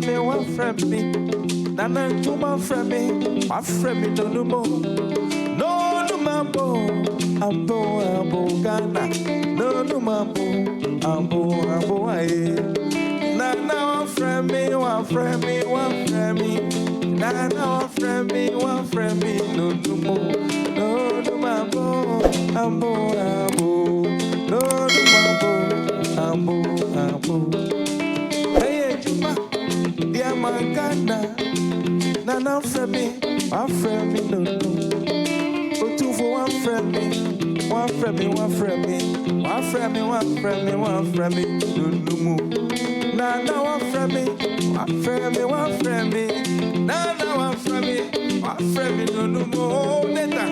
friend me. Nana Juma friend me. My friend me no more. No mambo. Ambo Ghana. No mambo. Ambo aye. Nana one friend me. Nana one friend me. No more. No mambo. Ambo. No mambo. Hey Juma. Dear Mangana. Nana friend me. One friend me. No. Two for one friend me. One friend me. No more. Nana one friend me. Nana one friend me. No more. Neta.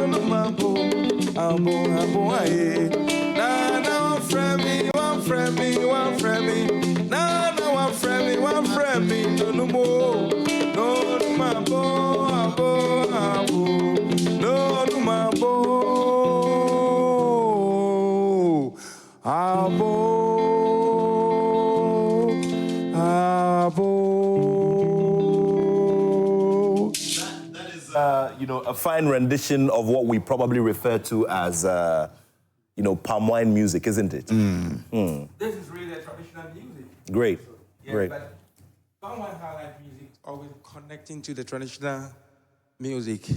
No mambo. Ambo aye. Nana one friend me. Nana one friend me. No more. No mambo. No mambo. That is, a fine rendition of what we probably refer to as, palm wine music, isn't it? This is really a traditional music. Great, great. But palm wine highlight music always connecting to the traditional music,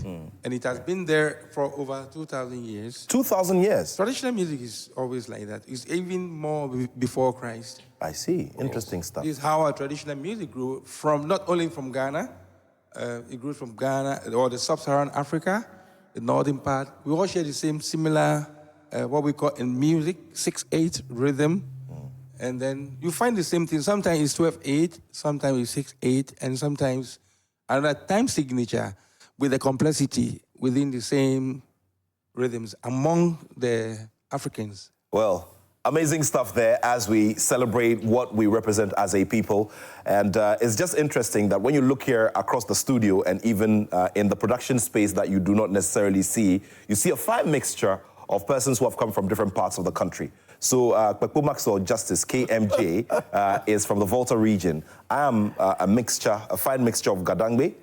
and it has been there for over 2,000 years. 2,000 years? Traditional music is always like that. It's even more before Christ. I see. Interesting stuff. This is how our traditional music grew from, not only from Ghana, it grew from Ghana or the sub-Saharan Africa, the northern part. We all share the same similar, what we call in music, 6/8 rhythm. And then you find the same thing. Sometimes it's 12/8, sometimes it's 6/8, and sometimes another time signature with the complexity within the same rhythms among the Africans. Well, amazing stuff there as we celebrate what we represent as a people. And it's just interesting that when you look here across the studio and even in the production space that you do not necessarily see, you see a fine mixture of persons who have come from different parts of the country. So Kpekpo Maxwell Justice, KMJ, is from the Volta region. I am a fine mixture of Gadangbe.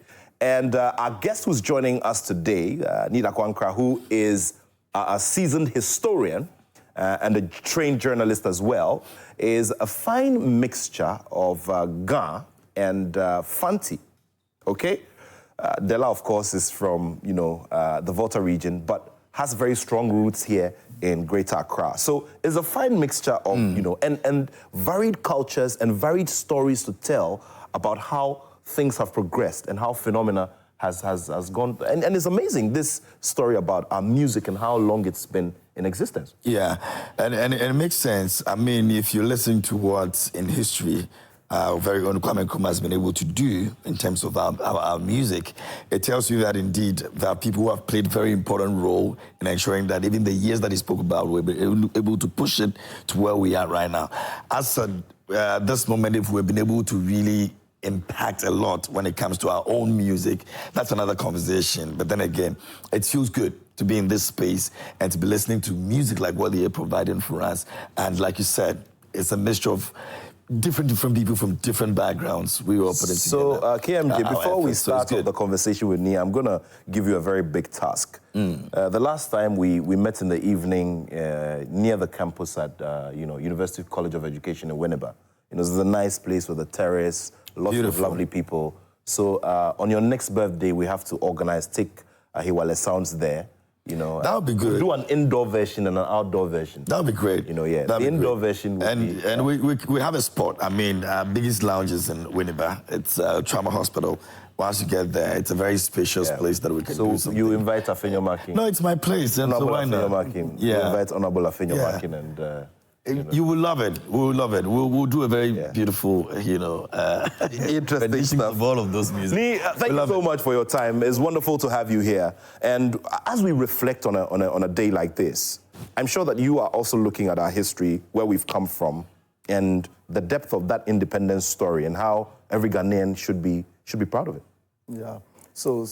And our guest who's joining us today, Nida Kwankra, who is a seasoned historian and a trained journalist as well, is a fine mixture of Ga and Fanti, okay? Della, of course, is from, the Volta region, but has very strong roots here in Greater Accra. So it's a fine mixture of, and varied cultures and varied stories to tell about how things have progressed and how phenomena has gone. And it's amazing, this story about our music and how long it's been in existence. Yeah, and it makes sense. I mean, if you listen to what in history very own Kwame Nkrumah has been able to do in terms of our music, it tells you that indeed there are people who have played a very important role in ensuring that even the years that he spoke about, we're able to push it to where we are right now. As this moment, if we've been able to really impact a lot when it comes to our own music, that's another conversation. But then again, it feels good to be in this space and to be listening to music like what they are providing for us. And like you said, it's a mixture of different people from different backgrounds. We all put it together. So, KMJ, before we start the conversation with Nia, I'm going to give you a very big task. The last time we met in the evening near the campus at University College of Education in Winneba. This is a nice place with a terrace, lots of lovely people. So on your next birthday, we have to organize, take Hiwale Sounds there. That would be good. We'll do an indoor version and an outdoor version. That would be great. The indoor version would be... And we have a spot. I mean, our biggest lounge is in Winneba. It's Trauma Hospital. Once you get there, it's a very spacious place that we can do something. So you invite Afenyo Makin? No, it's my place. Honorable Afenyo Makin. Yeah. You invite Honorable Afenyo Makin and... You will love it. We will love it. We'll do a very beautiful, interesting stuff of all of those music. Thank you so much for your time. It's wonderful to have you here. And as we reflect on a day like this, I'm sure that you are also looking at our history, where we've come from, and the depth of that independence story, and how every Ghanaian should be proud of it. Yeah. So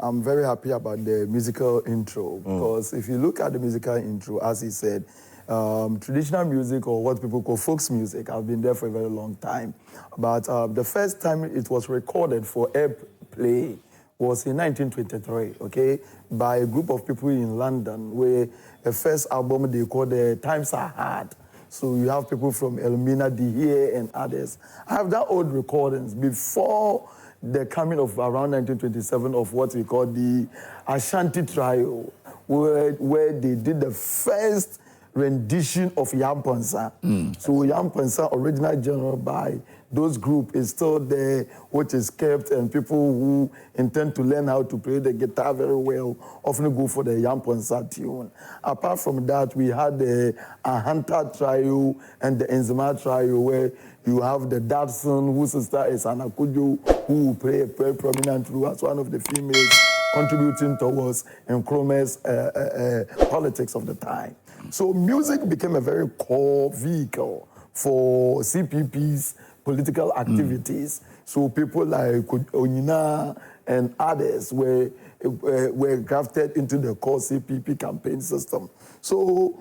I'm very happy about the musical intro, because if you look at the musical intro, as he said, Traditional music, or what people call folk music, have been there for a very long time. But the first time it was recorded for airplay was in 1923, okay, by a group of people in London, where the first album they called Times Are Hard. So you have people from Elmina, Dihie, and others. I have that old recordings before the coming of around 1927 of what we call the Ashanti Trio, where they did the first rendition of Yampansa. So Yampansa, original genre by those group, is still there, which is kept, and people who intend to learn how to play the guitar very well often go for the Yampansa tune. Apart from that, we had the Ahanta Trio and the Enzima Trio, where you have the Dadson, whose sister is Anakujo, who will play a very prominent role as one of the females contributing towards Nkrumah's politics of the time. So music became a very core vehicle for CPP's political activities. So people like Onyina and others were grafted into the core CPP campaign system. So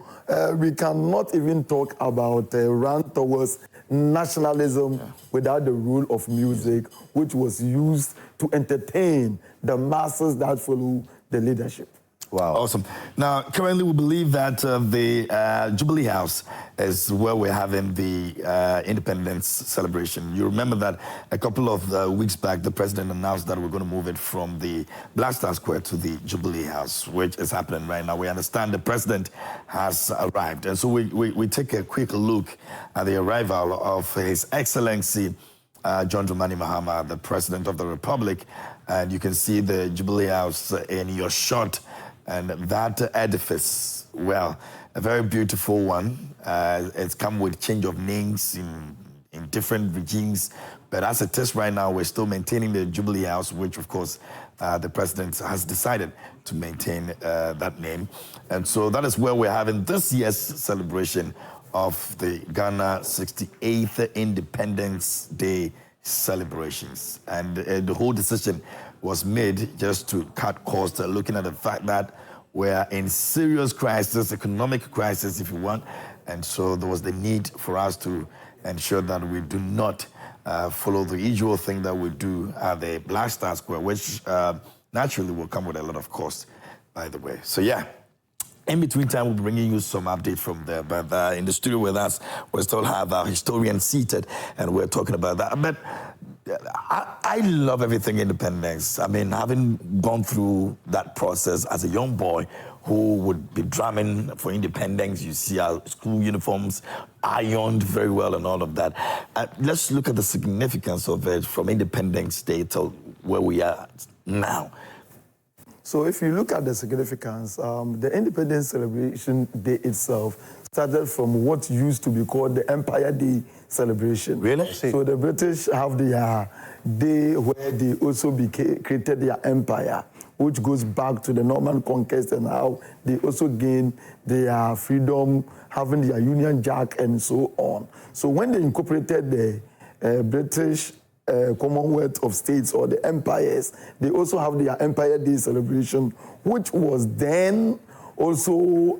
we cannot even talk about a run towards nationalism without the role of music, which was used to entertain the masses that follow the leadership. Wow. Awesome. Now, currently we believe that the Jubilee House is where we're having the independence celebration. You remember that a couple of weeks back, the president announced that we're going to move it from the Black Star Square to the Jubilee House, which is happening right now. We understand the president has arrived. And so we take a quick look at the arrival of His Excellency John Dramani Mahama, the President of the Republic. And you can see the Jubilee House in your shot. And that edifice, well, a very beautiful one. It's come with change of names in different regimes. But as it is right now, we're still maintaining the Jubilee House, which, of course, the president has decided to maintain that name. And so that is where we're having this year's celebration of the Ghana 68th Independence Day celebrations. And the whole decision was made just to cut costs, looking at the fact that we're in serious crisis, economic crisis, if you want. And so there was the need for us to ensure that we do not follow the usual thing that we do at the Black Star Square, which naturally will come with a lot of cost, by the way. So, yeah. In between time, we'll be bringing you some update from there. But in the studio with us, we still have our historian seated, and we're talking about that. But I love everything independence. I mean, having gone through that process as a young boy who would be drumming for independence, you see our school uniforms ironed very well and all of that. Let's look at the significance of it from Independence Day till where we are now. So if you look at the significance, the Independence Celebration Day itself started from what used to be called the Empire Day celebration. Really? So the British have their day where they also created their empire, which goes back to the Norman conquest and how they also gained their freedom, having their Union Jack and so on. So when they incorporated the British Commonwealth of States or the empires, they also have their Empire Day celebration, which was then also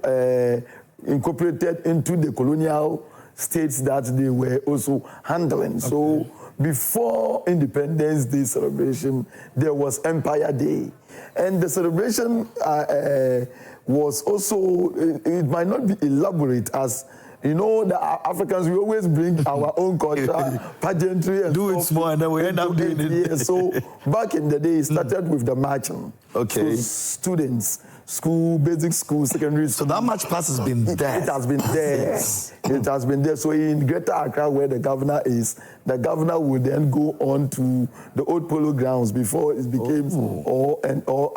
incorporated into the colonial states that they were also handling. Okay. So before Independence Day celebration, there was Empire Day. And the celebration was also, it might not be elaborate as, you know, the Africans, we always bring our own culture, pageantry, and do it small, and then we end up doing it. Yeah, so back in the day, it started with the marching. Okay. So students, school, basic school, secondary school. So that march pass has been there. It has been there. It has been there. So in Greater Accra, where the governor is, the governor would then go on to the old polo grounds before it became, or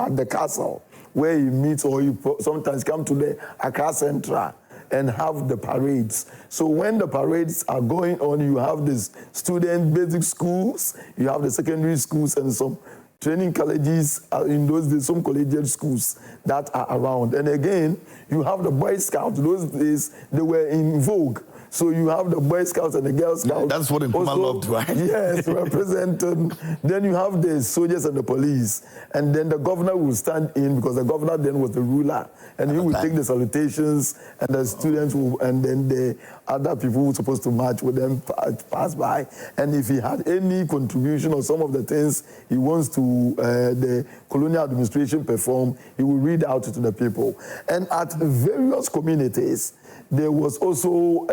at the castle, where he meets, or he sometimes come to the Accra Central and have the parades. So when the parades are going on, you have the student basic schools, you have the secondary schools, and some training colleges, in those days, some collegiate schools that are around. And again, you have the Boy Scouts. Those days, they were in vogue. So you have the Boy Scouts and the Girl Scouts. That's what Nkrumah also, loved, right? Yes, representing. Then you have the soldiers and the police. And then the governor will stand in because the governor then was the ruler. And he will take the salutations and the students will, and then the other people who were supposed to march with them pass by. And if he had any contribution or some of the things he wants to the colonial administration perform, he will read out to the people. And at various communities, there was also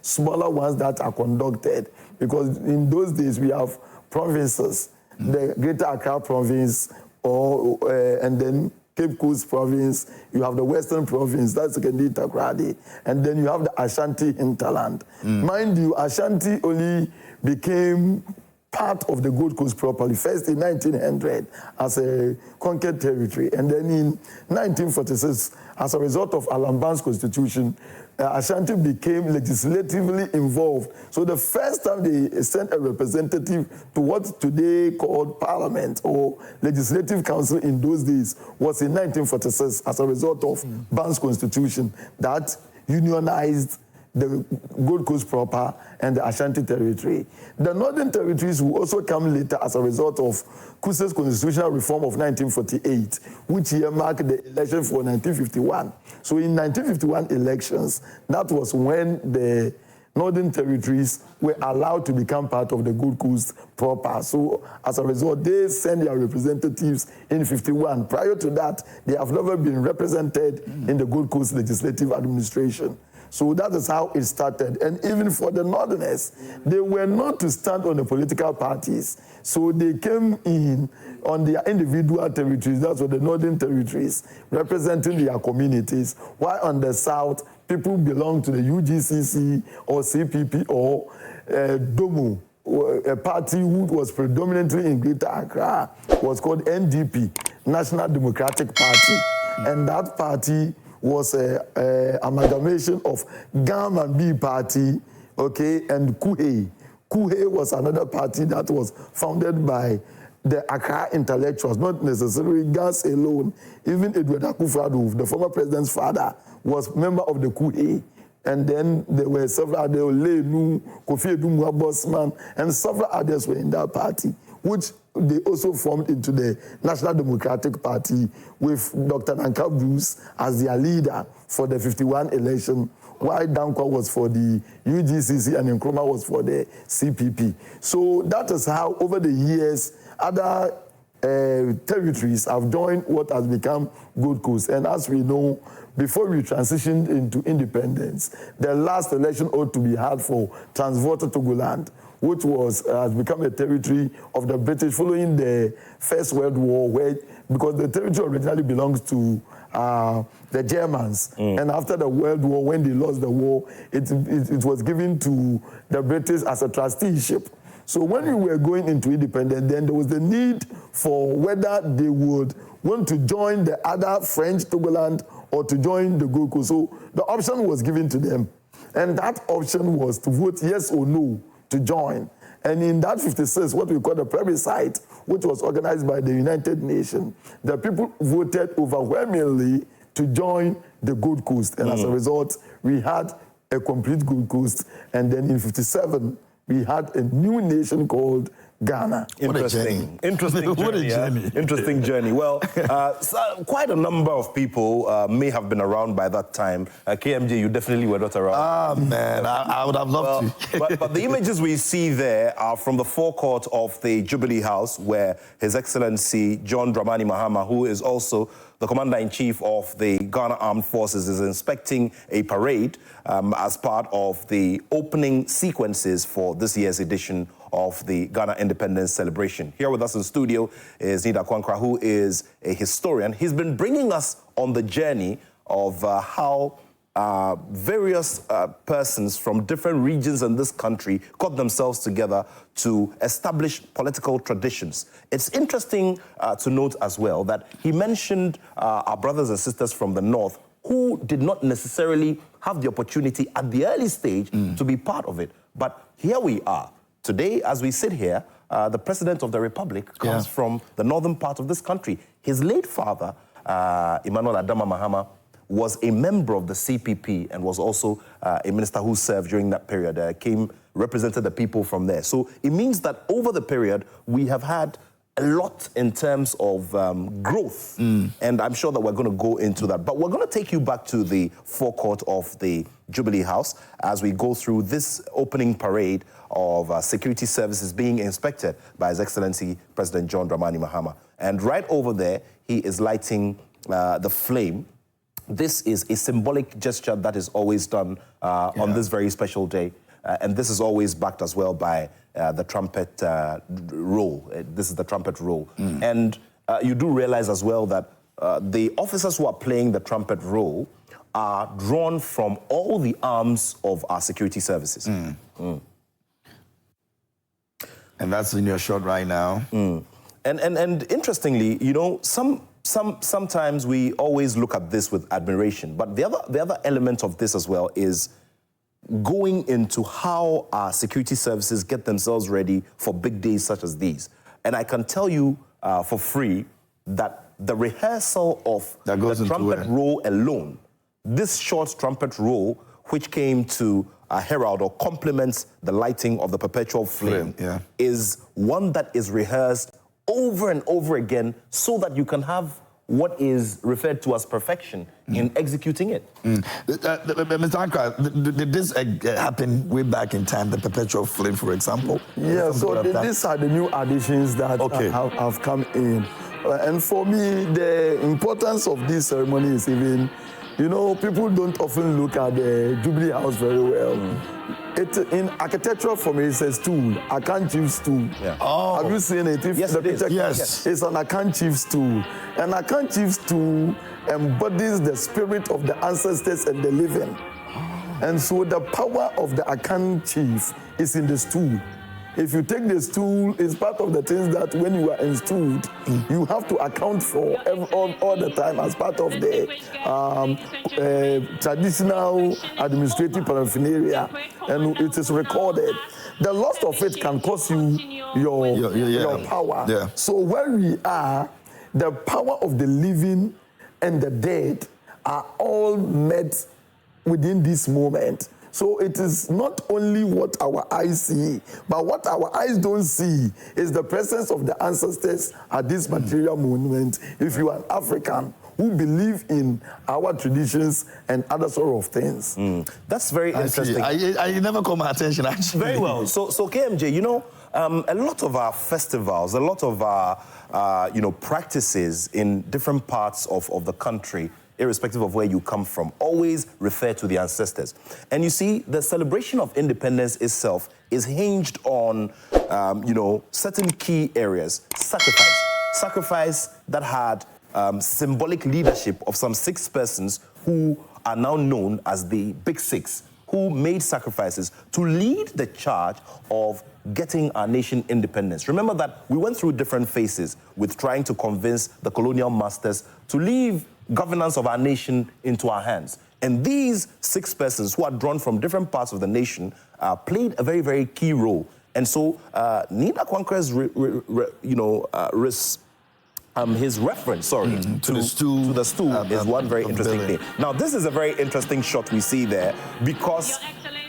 smaller ones that are conducted, because in those days we have provinces, the Greater Accra province, and then Cape Coast province, you have the Western province, that's Kendi Takrady, and then you have the Ashanti hinterland. Mind you, Ashanti only became part of the Gold Coast properly, first in 1900 as a conquered territory, and then in 1946, as a result of Alamban's constitution, Ashanti became legislatively involved. So the first time they sent a representative to what today called Parliament or Legislative Council in those days was in 1946 as a result of Ban's constitution that unionized the Gold Coast proper and the Ashanti territory. The Northern Territories will also come later as a result of Kuse's constitutional reform of 1948, which earmarked the election for 1951. So in 1951 elections, that was when the Northern Territories were allowed to become part of the Gold Coast proper. So as a result, they sent their representatives in 51. Prior to that, they have never been represented in the Gold Coast Legislative Administration. So that is how it started. And even for the Northerners, they were not to stand on the political parties. So they came in on their individual territories, that's what the Northern Territories, representing their communities, while on the South, people belong to the UGCC or CPP or DOMO, a party who was predominantly in Greater Accra, was called NDP, National Democratic Party. And that party was an amalgamation of GAM and B party, okay, and KUHE. KUHE was another party that was founded by the Accra intellectuals, not necessarily GAS alone. Even Edward Akufo-Addo, the former president's father, was member of the KUHE. And then there were several others, Lenu, Kofi Edumwa Bosman, and several others were in that party, which they also formed into the National Democratic Party with Dr. Nanka Bruce as their leader for the 51 election, while Dankwa was for the UGCC and Nkrumah was for the CPP. So that is how, over the years, other territories have joined what has become Gold Coast. And as we know, before we transitioned into independence, the last election ought to be held for Transvaal Togoland, which has become a territory of the British following the First World War, because the territory originally belongs to the Germans. And after the World War, when they lost the war, it was given to the British as a trusteeship. So when we were going into independence, then there was the need for whether they would want to join the other French Togoland or to join the Gold Coast. So the option was given to them. And that option was to vote yes or no to join. And in that 56, what we call the plebiscite, which was organized by the United Nations, the people voted overwhelmingly to join the Gold Coast. And as a result, we had a complete Gold Coast. And then in 57, we had a new nation called Ghana. Interesting. Interesting journey. What a journey. Interesting journey. Well, quite a number of people may have been around by that time. KMJ, you definitely were not around. Ah, man, I would have loved to. but the images we see there are from the forecourt of the Jubilee House, where His Excellency John Dramani Mahama, who is also the Commander-in-Chief of the Ghana Armed Forces, is inspecting a parade as part of the opening sequences for this year's edition of the Ghana Independence Celebration. Here with us in studio is Nida Kwankra, who is a historian. He's been bringing us on the journey of how various persons from different regions in this country got themselves together to establish political traditions. It's interesting to note as well that he mentioned our brothers and sisters from the north who did not necessarily have the opportunity at the early stage to be part of it. But here we are. Today, as we sit here, the President of the Republic comes from the northern part of this country. His late father, Emmanuel Adama Mahama, was a member of the CPP and was also a minister who served during that period, represented the people from there. So it means that over the period, we have had a lot in terms of growth. And I'm sure that we're going to go into that. But we're going to take you back to the forecourt of the Jubilee House as we go through this opening parade of security services being inspected by His Excellency President John Dramani Mahama. And right over there, he is lighting the flame. This is a symbolic gesture that is always done on this very special day. And this is always backed as well by the trumpet roll. This is the trumpet roll. And you do realize as well that the officers who are playing the trumpet roll are drawn from all the arms of our security services. And that's in your shot right now. And interestingly, you know, sometimes we always look at this with admiration, but the other element of this as well is going into how our security services get themselves ready for big days such as these. And I can tell you for free that the rehearsal of the trumpet roll alone, this short trumpet roll, which came to herald or complements the lighting of the perpetual flame, is one that is rehearsed over and over again so that you can have what is referred to as perfection in executing it. Mr. Ankra, did this happen way back in time, the perpetual flame, for example? Yeah, so these are the new additions that have come in. And for me, the importance of this ceremony is even, you know, people don't often look at the Jubilee House very well. In architectural form, it's a stool, Akan Chief stool. Have you seen it? Yes, it is. Yes. It's an Akan Chief stool. And Akan Chief stool embodies the spirit of the ancestors and the living. And so the power of the Akan Chief is in the stool. If you take the stool, it's part of the things that when you are installed, you have to account for all the time as part of the traditional administrative paraphernalia, and it is recorded. The loss of it can cost you your power. So where we are, the power of the living and the dead are all met within this moment. So it is not only what our eyes see, but what our eyes don't see is the presence of the ancestors at this material monument. If you are an African who believe in our traditions and other sort of things. That's very interesting. I never caught my attention, actually. Very well. So KMJ, you know, a lot of our festivals, a lot of our, practices in different parts of the country, irrespective of where you come from, always refer to the ancestors. And you see, the celebration of independence itself is hinged on, certain key areas. Sacrifice that had symbolic leadership of some 6 persons who are now known as the Big Six, who made sacrifices to lead the charge of getting our nation independence. Remember that we went through different phases with trying to convince the colonial masters to leave governance of our nation into our hands. And these 6 persons who are drawn from different parts of the nation played a very, very key role. And so Nina Kwankra's his reference, to the stool is one very interesting thing. Now, this is a very interesting shot we see there because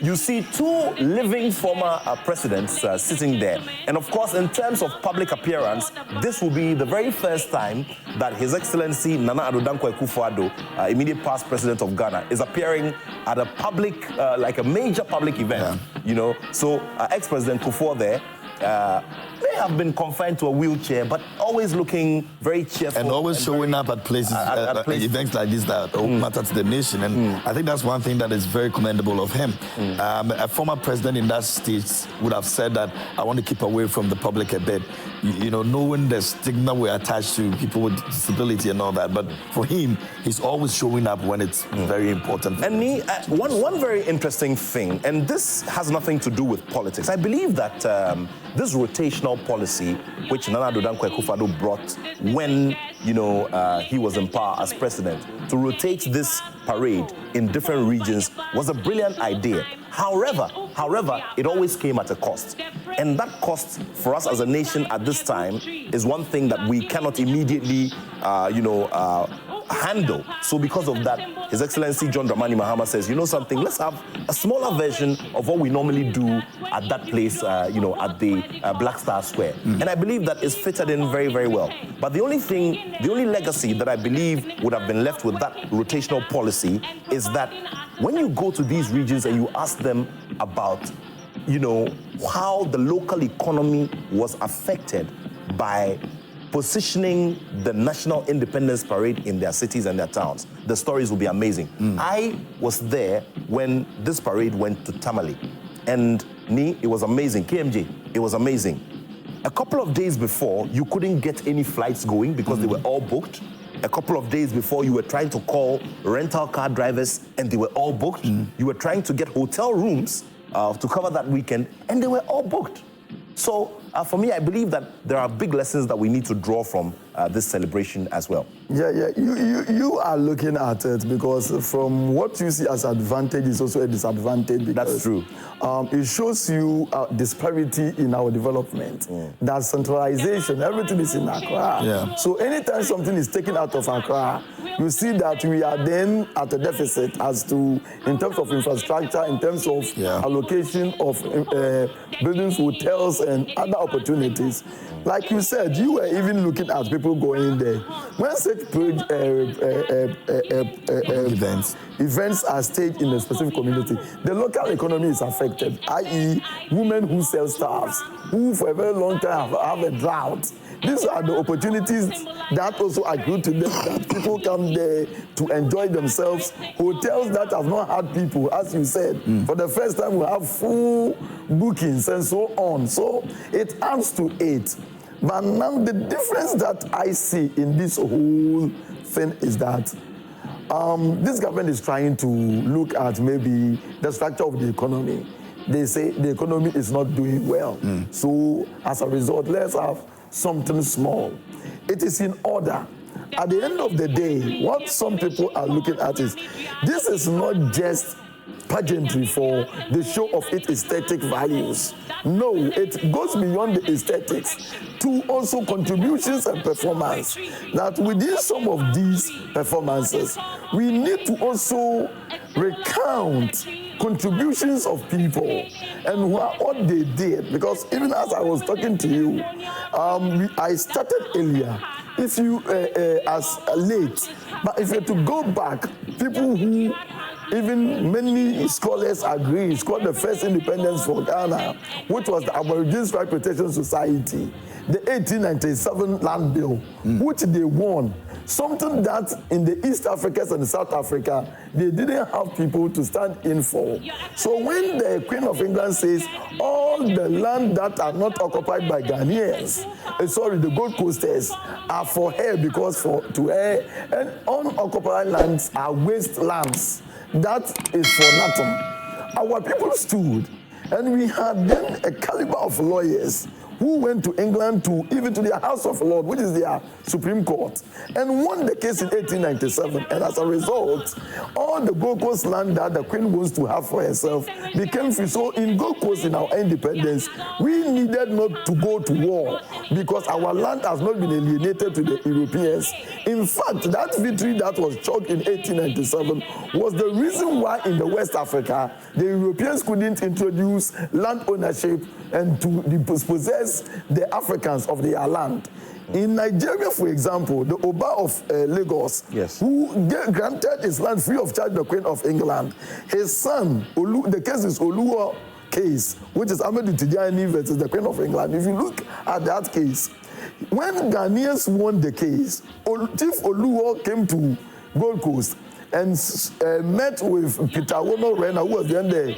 you see 2 living former presidents sitting there. And of course, in terms of public appearance, this will be the very first time that His Excellency Nana Addo Dankwa Akufo-Addo, immediate past president of Ghana, is appearing at a public, like a major public event, So ex-President Kufuor there, may have been confined to a wheelchair, but always looking very cheerful. And always showing up at places, events like this that matter to the nation. And I think that's one thing that is very commendable of him. A former president in that state would have said that, I want to keep away from the public a bit, knowing the stigma we're attached to people with disability and all that. But for him, he's always showing up when it's very important. And one very interesting thing, and this has nothing to do with politics. I believe that this rotational policy, which Nana Addo Dankwa Akufo-Addo brought when, he was in power as president, to rotate this parade in different regions was a brilliant idea. However, it always came at a cost. And that cost for us as a nation at this time is one thing that we cannot immediately, handle. So because of that, His Excellency John Dramani Mahama says, you know something, let's have a smaller version of what we normally do at that place, at the Black Star Square. And I believe that is fitted in very, very well. But the only legacy that I believe would have been left with that rotational policy is that when you go to these regions and you ask them about, how the local economy was affected by positioning the National Independence Parade in their cities and their towns, the stories will be amazing. I was there when this parade went to Tamale, and it was amazing. KMJ, it was amazing. A couple of days before, you couldn't get any flights going because they were all booked. A couple of days before, you were trying to call rental car drivers and they were all booked. You were trying to get hotel rooms to cover that weekend and they were all booked. So for me, I believe that there are big lessons that we need to draw from this celebration as well. Yeah. You are looking at it because from what you see as advantage is also a disadvantage. Because, that's true. It shows you disparity in our development. That centralization, everything is in Accra. Yeah. So anytime something is taken out of Accra, you see that we are then at a deficit as to, in terms of infrastructure, in terms of allocation of buildings, hotels, and other opportunities. Like you said, you were even looking at people going there. When such events are staged in a specific community, the local economy is affected, i.e. women who sell stuffs, who for a very long time have a drought. These are the opportunities that also accrue to them, that people come there to enjoy themselves. Hotels that have not had people, as you said, for the first time we have full bookings and so on. So it adds to it. But now the difference that I see in this whole thing is that this government is trying to look at maybe the structure of the economy. They say the economy is not doing well. So as a result, let's have something small. It is in order. At the end of the day, what some people are looking at is, this is not just pageantry for the show of its aesthetic values. No, it goes beyond the aesthetics to also contributions and performance. That within some of these performances, we need to also recount contributions of people and what they did. Because even as I was talking to you, I started earlier. If you as late, but if you're to go back, people who even many scholars agree, it's called the first independence for Ghana, which was the Aborigines Right Protection Society, the 1897 Land Bill, which they won. Something that in the East Africans and South Africa, they didn't have people to stand in for. So when the Queen of England says all the land that are not occupied by Ghanaians, the Gold Coasters, are for her because to her, and unoccupied lands are wastelands. That is for nothing. Our people stood, and we had then a caliber of lawyers who went to England even to their House of Lords, which is their Supreme Court, and won the case in 1897. And as a result, all the Gold Coast land that the Queen wants to have for herself became free. So in Gold Coast, in our independence, we needed not to go to war because our land has not been alienated to the Europeans. In fact, that victory that was chalked in 1897 was the reason why in the West Africa, the Europeans couldn't introduce land ownership and to dispossess the Africans of their land. In Nigeria, for example, the Oba of Lagos, who granted his land free of charge to the Queen of England, his son, the case is Oluwa case, which is Amadou Tijani versus the Queen of England. If you look at that case, when Ghanaians won the case, Chief Oluwa came to Gold Coast and met with Peter Wono Rena, who was then the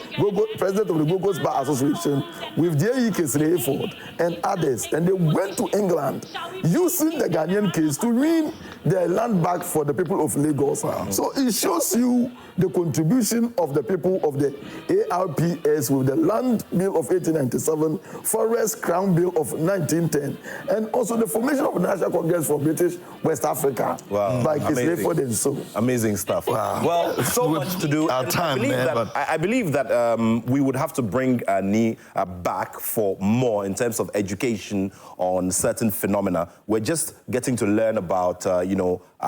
president of the Gold Coast Bar Association, with J.E. Kesreford and others. And they went to England using the Ghanaian case to win their land back for the people of Lagos. Wow. So it shows you the contribution of the people of the ARPS with the Land Bill of 1897, Forest Crown Bill of 1910, and also the formation of the National Congress for British West Africa by Kesreford and so. Amazing stuff. Well, so much to do. Our And time, man. I believe that we would have to bring NI back for more in terms of education on certain phenomena. We're just getting to learn about,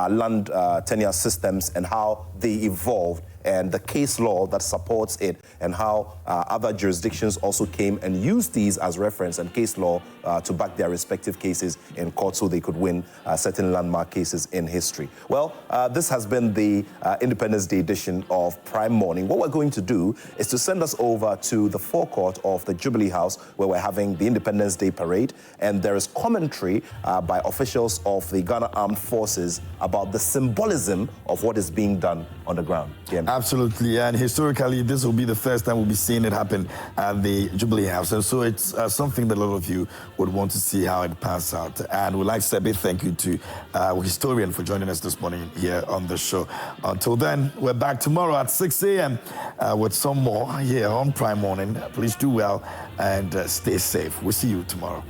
land tenure systems and how they evolved, and the case law that supports it, and how other jurisdictions also came and used these as reference and case law to back their respective cases in court so they could win certain landmark cases in history. Well, this has been the Independence Day edition of Prime Morning. What we're going to do is to send us over to the forecourt of the Jubilee House, where we're having the Independence Day parade, and there is commentary by officials of the Ghana Armed Forces about the symbolism of what is being done on the ground. Absolutely, and historically, this will be the first time we'll be seeing it happen at the Jubilee House, and so it's something that a lot of you would want to see how it pans out. And we'd like to say a big thank you to our historian for joining us this morning here on the show. Until then, we're back tomorrow at 6 a.m. With some more here on Prime Morning. Please do well and stay safe. We'll see you tomorrow.